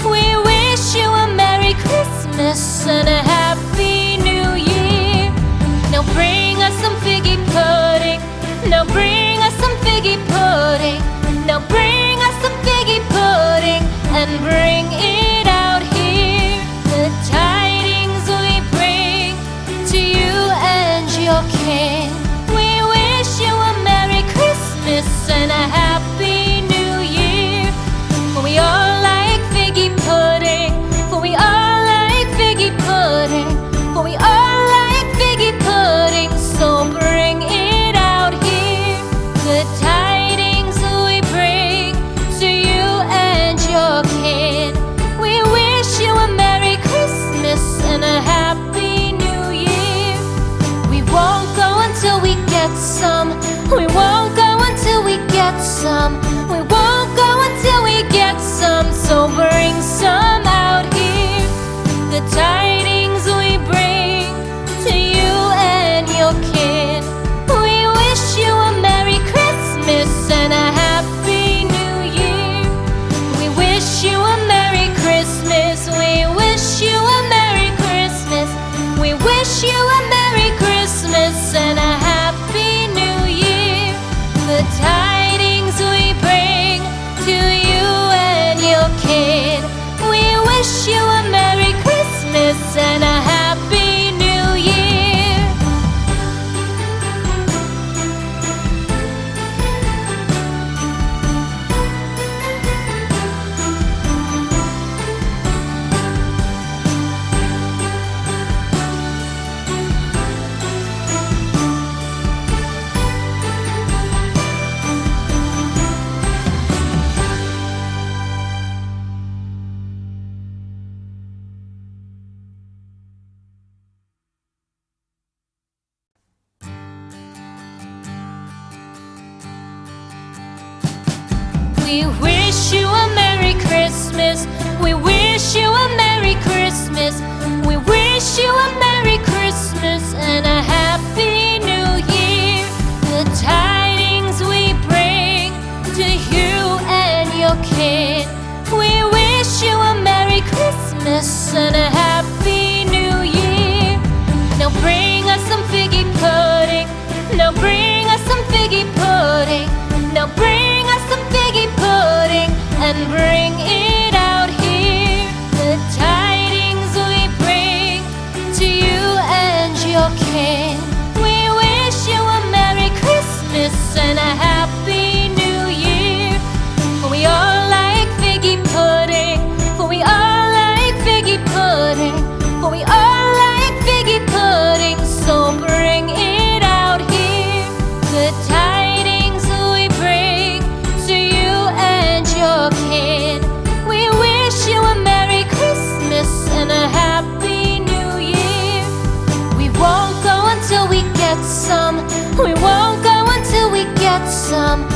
We wish you a Merry Christmas and a Happy New Year. Now bring us some figgy pudding. Now bring us some figgy pudding. Now bring us some figgy pudding and bring it out here. The tidings we bring to you and your kin. We wish you a Merry Christmas and a Happy New Year. For we all like figgy pudding. For we all like figgy pudding. For we all like figgy pudding. So bring it out here. The tidings we bring to you and your kin. We wish you a Merry Christmas and a Happy New Year. We won't go until we get some. We won't go until we get some. We won't go until we get some. So bring some out here. The tidings we bring to you and your kin. We wish you a Merry Christmas and a Happy New Year. We wish you a Merry Christmas. We wish you a Merry Christmas. We wish you a Merry Christmas and a Happy New Year. The tidings we bring to you and your kin. We wish you a Merry Christmas and a Happy New Year. We wish you a Merry Christmas. We wish you a Merry Christmas. We wish you a Merry Christmas and a Happy New Year. The tidings we bring to you and your kin. We wish you a Merry Christmas and a Happy New Year. Now bring us some figgy pudding. Now bring us some figgy pudding. Now bring us some figgy pudding and bring it out here. The tidings we bring to you and your kin. We wish you a Merry Christmas and a Happy New Year. For we all like figgy pudding. For we all like figgy pudding. For we all like figgy pudding. So bring it out here. The tidings we bring to you and your kin. We wish you a Merry Christmas and a Happy New Year. We won't go until we get some. We won't go until we get some.